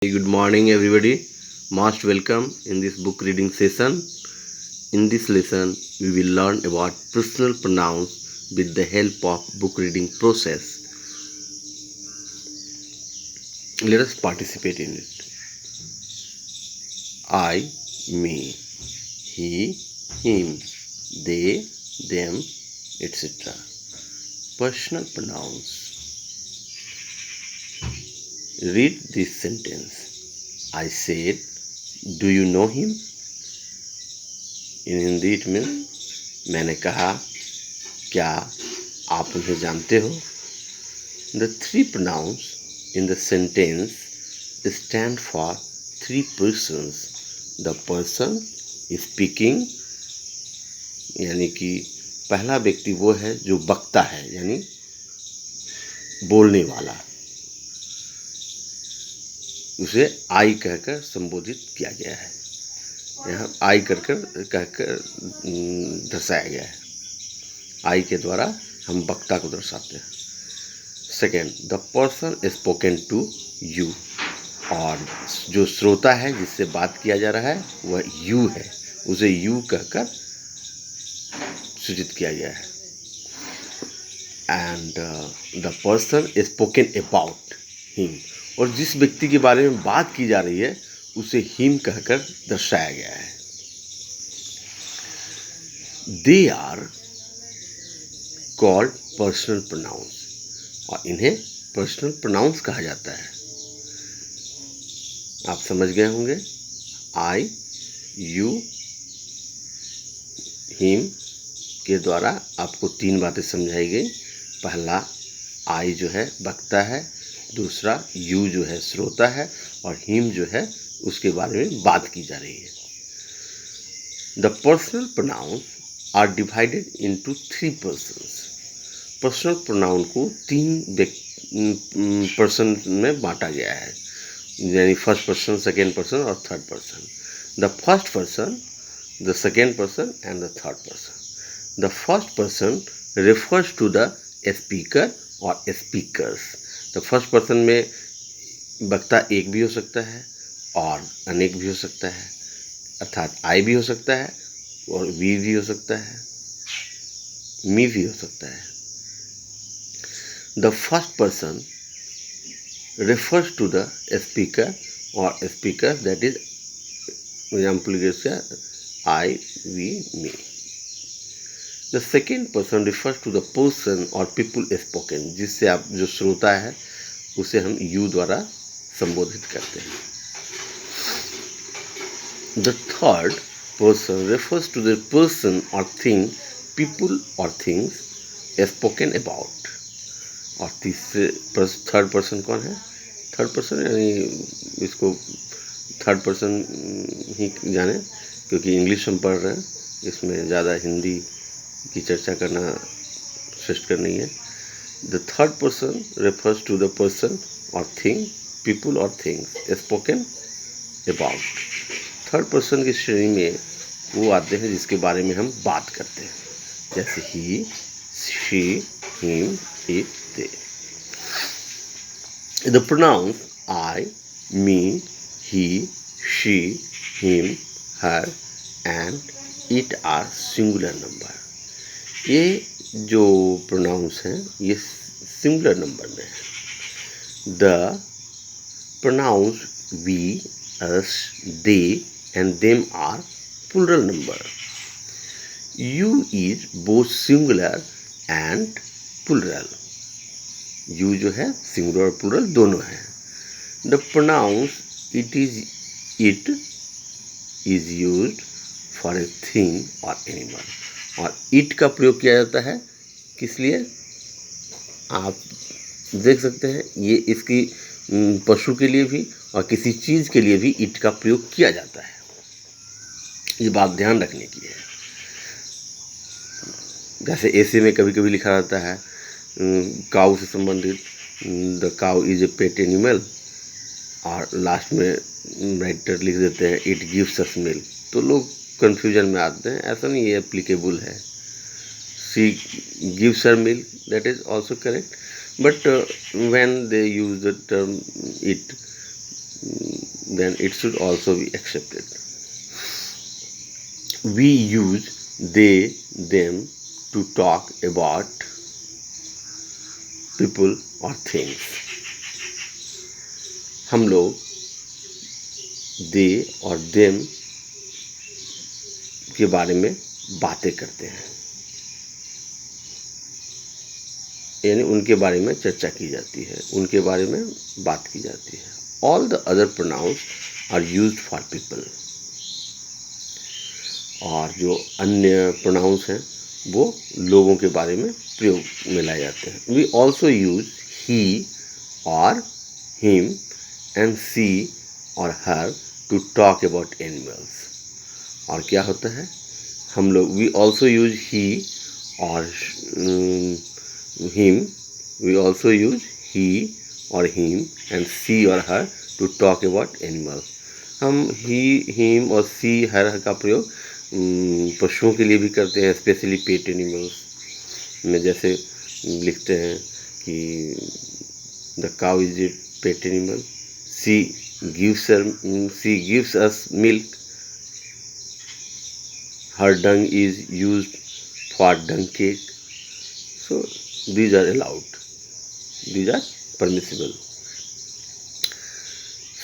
Good morning, everybody. Most welcome in this book reading session. In this lesson, we will learn about personal pronouns with the help of book reading process. Let us participate in it. I, me, he, him, they, them, etc. Personal pronouns. Read this sentence. I said, do you know him? In Hindi it means मैंने कहा क्या आप उन्हें जानते हो? The three pronouns in the sentence stand for three persons. The person speaking यानी कि पहला व्यक्ति वो है जो वक्ता है यानी बोलने वाला, उसे आई कहकर संबोधित किया गया है। यहाँ आई कहकर दर्शाया गया है। आई के द्वारा हम वक्ता को दर्शाते हैं। Second, the person spoken to you, और जो श्रोता है जिससे बात किया जा रहा है वह यू है, उसे यू कहकर सूचित किया गया है। And the person spoken about him, और जिस व्यक्ति के बारे में बात की जा रही है उसे हिम कहकर दर्शाया गया है। They are called personal pronouns, और इन्हें पर्सनल प्रोनाउंस कहा जाता है। आप समझ गए होंगे। आई, यू, हिम के द्वारा आपको तीन बातें समझाई गई। पहला, आई जो है वक्ता है, दूसरा यू जो है श्रोता है, और हिम जो है उसके बारे में बात की जा रही है। The personal pronouns are divided into three persons. Personal pronoun को तीन पर्सन में बांटा गया है, यानी फर्स्ट पर्सन, सेकेंड पर्सन और third person. The first person, the second person and the third person. The first person refers to the speaker or speakers. तो first person में वक्ता एक भी हो सकता है और अनेक भी हो सकता है, अर्थात आई भी हो सकता है और वी भी हो सकता है, मी भी हो सकता है। The first person refers to the speaker or speakers, that is example I, we, me. The second person refers to the person or people spoken, जिससे आप जो श्रोता है उसे हम यू द्वारा संबोधित करते हैं। The third person refers to the person or thing, people or things spoken about. और थर्ड पर्सन कौन है? थर्ड पर्सन यानी इसको थर्ड पर्सन ही जाने, क्योंकि इंग्लिश हम पढ़ रहे हैं, इसमें ज़्यादा हिंदी की चर्चा करना श्रेष्ठ नहीं है। The third person refers to the person or thing, people or things spoken about. Third person की श्रेणी में वो आते हैं जिसके बारे में हम बात करते हैं, जैसे he, she, him, it, they. The pronouns I, me, he, she, him, her and it are singular number. ये जो प्रोनाउंस हैं ये सिंगुलर नंबर में है। The pronouns we, us, they and them are plural number. You is both singular and plural. You जो है singular और plural दोनों है। The pronouns it is used for a thing और एनिमल, और इट का प्रयोग किया जाता है किस लिए? आप देख सकते हैं ये इसकी पशु के लिए भी और किसी चीज़ के लिए भी इट का प्रयोग किया जाता है। ये बात ध्यान रखने की है। जैसे ऐसे में कभी कभी लिखा रहता है काऊ से संबंधित, the cow is a pet animal, और लास्ट में राइटर लिख देते हैं इट गिव्स अस मिल्क, तो लोग कन्फ्यूजन में आते हैं। ऐसा नहीं, ये एप्लीकेबल है। She gives her milk, that is also correct, but when they use the term it, then it should also be accepted. We use they, them to talk about people or things. हम लोग they और them के बारे में बातें करते हैं, यानी उनके बारे में चर्चा की जाती है, उनके बारे में बात की जाती है. All the other pronouns are used for people. और जो अन्य प्रोनाउंस हैं वो लोगों के बारे में प्रयोग में लाए जाते हैं. We also use he or him and she or her to talk about animals. और क्या होता है, हम लोग we also use he or him, we also use he or him and she or her to talk about animals. हम he, him और सी, हर का प्रयोग पशुओं के लिए भी करते हैं, स्पेशली पेट एनिमल्स में. जैसे लिखते हैं कि the cow is a pet animal, she gives us milk, her dung is used for dung cake. So these are allowed, these are permissible.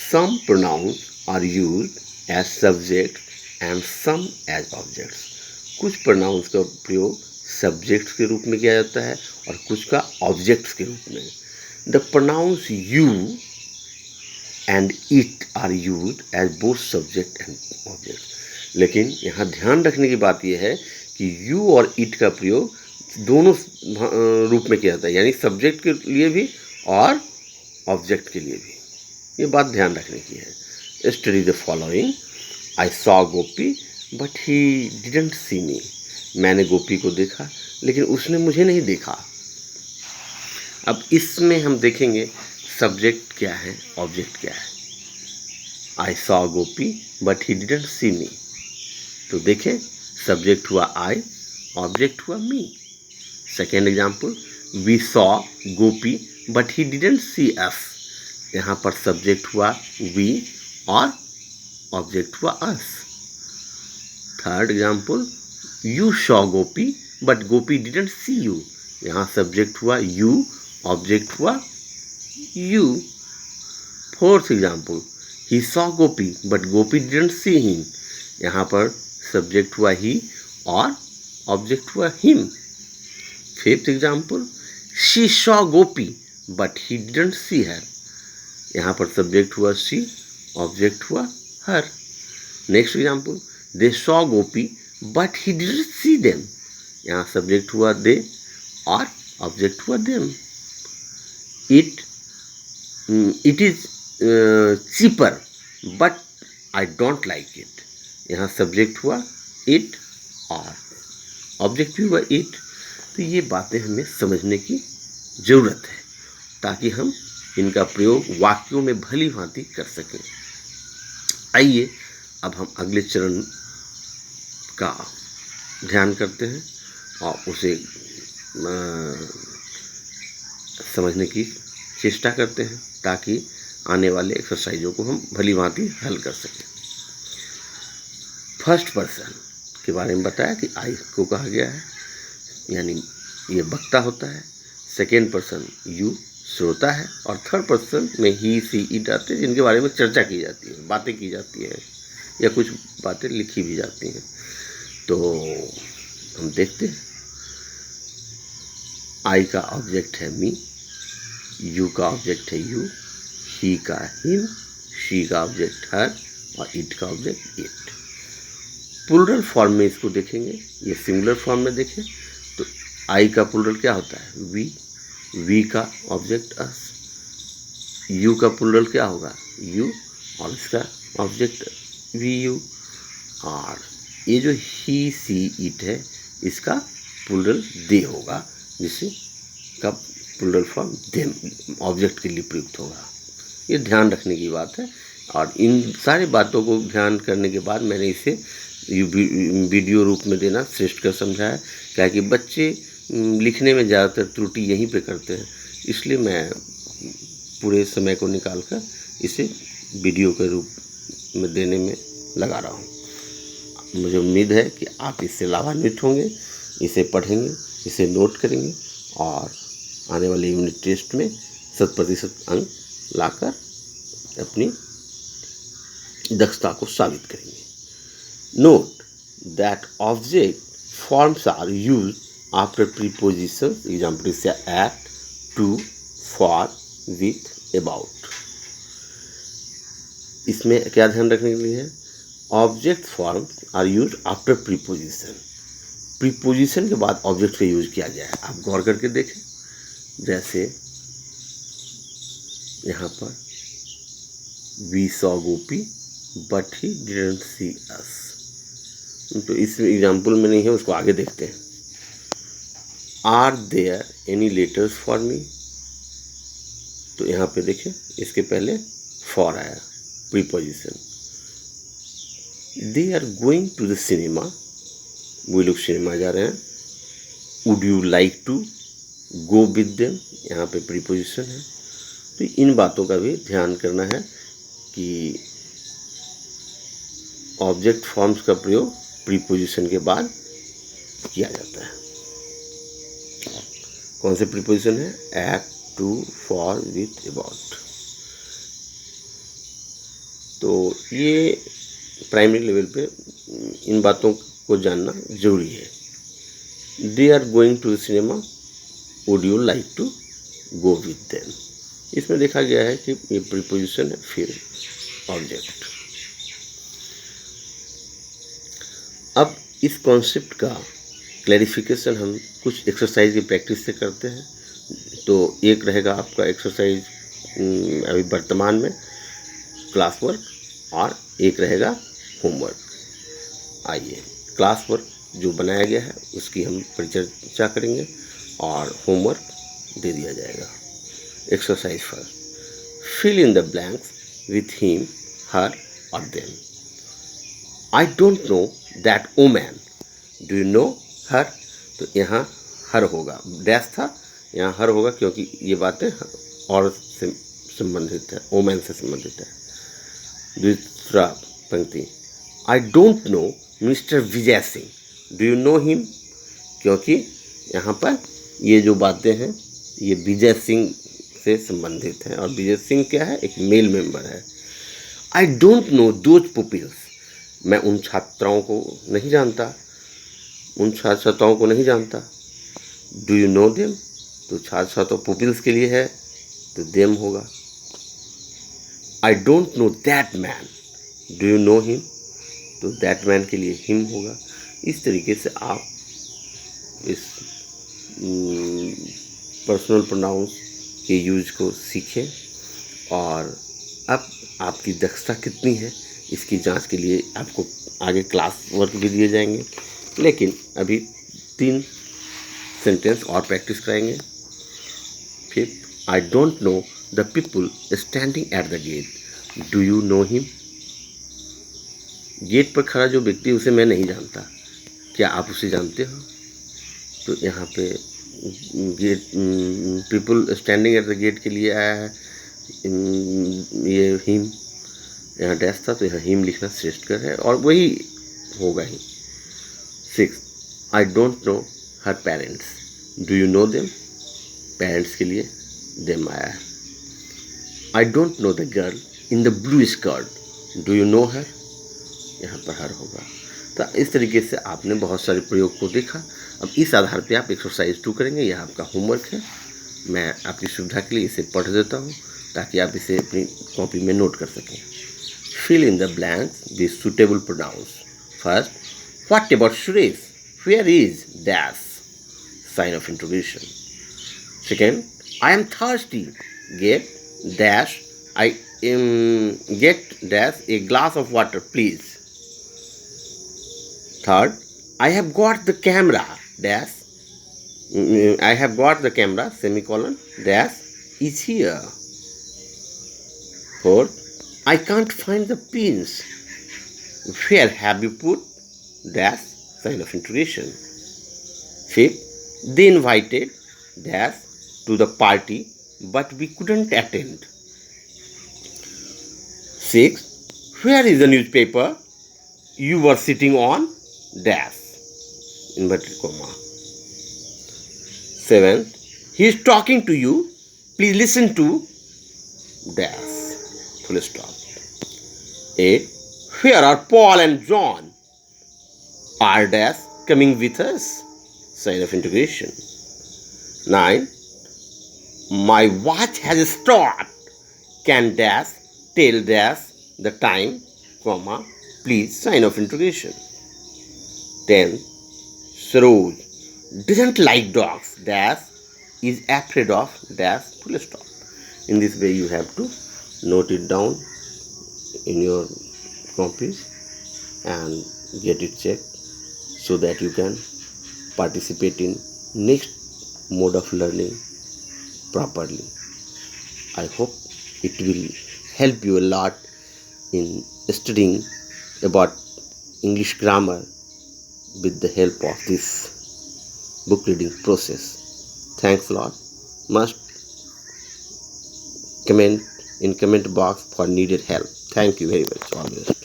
Some pronouns are used as subjects and some as objects. कुछ pronouns का प्रयोग subjects के रूप में किया जाता है और कुछ का objects के रूप में. The pronouns you and it are used as both subject and object. लेकिन यहाँ ध्यान रखने की बात यह है कि you और it का प्रयोग दोनों रूप में किया जाता है, यानी सब्जेक्ट के लिए भी और ऑब्जेक्ट के लिए भी. ये बात ध्यान रखने की है. Study the following. I saw Gopi but he didn't see me. मैंने गोपी को देखा लेकिन उसने मुझे नहीं देखा. अब इसमें हम देखेंगे सब्जेक्ट क्या है, ऑब्जेक्ट क्या है. I saw Gopi but he didn't see me. तो देखें, सब्जेक्ट हुआ आई, ऑब्जेक्ट हुआ me. Second example, we saw Gopi but he didn't see us. यहाँ पर सब्जेक्ट हुआ वी और ऑब्जेक्ट हुआ us. Third example, you saw Gopi but Gopi didn't see you. यहाँ सब्जेक्ट हुआ यू, ऑब्जेक्ट हुआ you. Fourth example, he saw Gopi but Gopi didn't see him. यहाँ पर सब्जेक्ट हुआ ही और ऑब्जेक्ट हुआ him. Fifth example, she saw Gopi but he didn't see her. यहाँ पर सब्जेक्ट हुआ शी, ऑब्जेक्ट हुआ her. Next example, they saw Gopi but he didn't see them. यहाँ सब्जेक्ट हुआ दे और ऑब्जेक्ट हुआ them. It is cheaper but I don't like it. यहाँ subject हुआ इट और ऑब्जेक्ट भी हुआ इट. तो ये बातें हमें समझने की ज़रूरत है ताकि हम इनका प्रयोग वाक्यों में भली भांति कर सकें. आइए अब हम अगले चरण का ध्यान करते हैं और उसे समझने की चेष्टा करते हैं ताकि आने वाले एक्सरसाइजों को हम भली भांति हल कर सकें. फर्स्ट पर्सन के बारे में बताया कि आई को कहा गया है, यानी ये वक्ता होता है. सेकेंड पर्सन यू श्रोता है और थर्ड पर्सन में ही, सी, इट आते हैं जिनके बारे में चर्चा की जाती है, बातें की जाती है या कुछ बातें लिखी भी जाती हैं. तो हम देखते हैं. आई का ऑब्जेक्ट है मी, यू का ऑब्जेक्ट है यू, ही का हिम, शी का ऑब्जेक्ट हर और इट का ऑब्जेक्ट इट. प्लूरल फॉर्म में इसको देखेंगे, ये सिंगुलर फॉर्म में देखें तो आई का प्लूरल क्या होता है, वी का ऑब्जेक्ट अस. यू का प्लूरल क्या होगा, यू और इसका ऑब्जेक्ट वी यू. और ये जो ही, सी, इट है इसका प्लूरल दे होगा, जिससे का प्लूरल फॉर्म देम ऑब्जेक्ट के लिए प्रयुक्त होगा. ये ध्यान रखने की बात है. और इन सारी बातों को ध्यान करने के बाद मैंने इसे वीडियो रूप में देना श्रेष्ठ कर समझा है, क्या कि बच्चे लिखने में ज़्यादातर त्रुटि यहीं पे करते हैं. इसलिए मैं पूरे समय को निकाल कर इसे वीडियो के रूप में देने में लगा रहा हूँ। मुझे उम्मीद है कि आप इससे लाभान्वित होंगे, इसे पढ़ेंगे, इसे नोट करेंगे और आने वाले यूनिट टेस्ट में 100% अंक लाकर अपनी दक्षता को साबित करेंगे। Note that object forms are use after prepositions, example से at, to, for, with, about. इसमें क्या ध्यान रखने के लिए है, object forms are use after preposition, preposition के बाद ऑब्जेक्ट का यूज किया गया है। आप गौर करके देखें, जैसे यहाँ पर we saw Gopi but he didn't see us, तो इस एग्जाम्पल में नहीं है, उसको आगे देखते हैं। Are there any letters for me, तो यहाँ पे देखें इसके पहले फॉर आया, preposition. They are going to the cinema, वो लोग सिनेमा जा रहे हैं। Would you like to go with them, यहाँ पे प्रीपोजिशन है। तो इन बातों का भी ध्यान करना है कि ऑब्जेक्ट फॉर्म्स का प्रयोग प्रीपोजिशन के बाद किया जाता है। कौन से प्रीपोजिशन है, at, to, for, with, about. तो ये प्राइमरी लेवल पे इन बातों को जानना जरूरी है। They are going to the cinema, would you like to go with them. इसमें देखा गया है कि ये प्रीपोजिशन है, फिर ऑब्जेक्ट। अब इस कॉन्सेप्ट का क्लैरिफिकेशन हम कुछ एक्सरसाइज की प्रैक्टिस से करते हैं। तो एक रहेगा आपका एक्सरसाइज अभी वर्तमान में क्लास वर्क, और एक रहेगा होमवर्क। आइए, क्लास वर्क जो बनाया गया है उसकी हम परिचर्चा करेंगे और होमवर्क दे दिया जाएगा। Exercise first, fill in the blanks with him, her और them. I don't know that woman, do you know her, तो यहाँ हर होगा, डैश था, यहाँ हर होगा क्योंकि ये बातें औरत से संबंधित है, वुमन से संबंधित है। दूसरा पंक्ति, आई don't no mister Vijay Singh, do you know him, क्योंकि यहाँ पर ये जो बातें हैं ये विजय सिंह से संबंधित हैं और विजय सिंह क्या है, एक मेल मेंबर है। I don't know those pupils, मैं उन छात्राओं को नहीं जानता, उन छात्र छात्राओं को नहीं जानता। डू यू नो देम, तो छात्र छात्रों पुपिल्स के लिए है तो देम होगा। आई don't know that man, do you know him, तो दैट मैन के लिए हिम होगा। इस तरीके से आप इस पर्सनल प्रोनाउंस के यूज को सीखें और अब आपकी दक्षता कितनी है इसकी जांच के लिए आपको आगे क्लास वर्क भी दिए जाएंगे, लेकिन अभी 3 सेंटेंस और प्रैक्टिस कराएंगे। फिर, I don't know the people standing at the gate, do you know him, gate पर खड़ा जो व्यक्ति उसे मैं नहीं जानता, क्या आप उसे जानते हो। तो यहाँ पे gate, people standing at the gate के लिए आया है ये हिम, यहाँ डैश था तो यहाँ हिम लिखना श्रेष्ठकर है और वही होगा ही। 6, I don't know her parents, do you know them, parents के लिए देम आया है। I don't know the girl in the blue skirt, do you know her, यहाँ पर हर होगा। तो इस तरीके से आपने बहुत सारे प्रयोग को देखा। अब इस आधार पे आप एक्सरसाइज 2 करेंगे, यह आपका होमवर्क है। मैं आपकी सुविधा के लिए इसे पढ़ देता हूँ ताकि आप इसे अपनी कॉपी में नोट कर सकें। Fill in the blanks with suitable pronouns. First, what about Suresh, where is dash, sign of interrogation. Second, I am thirsty, get dash, I get dash a glass of water please. Third, I have got the camera dash, I have got the camera semicolon dash is here. Fourth, I can't find the pins, where have you put dash, sign of interrogation. Fifth, they invited dash to the party but we couldn't attend. 6. Where is the newspaper? You were sitting on dash, inverted comma. 7. He is talking to you. Please listen to dash, full stop. 8. Where are Paul and John? Are dash coming with us? Sign of interrogation. 9. My watch has stopped. Can dash tell dash the time, comma, please, sign of interrogation. 10. Saroj doesn't like dogs, dash is afraid of dash, full stop. In this way you have to note it down in your copy and get it checked so that you can participate in next mode of learning properly. I hope it will help you a lot in studying about English grammar with the help of this book reading process. Thanks a lot. Must comment in comment box for needed help. Thank you very much always.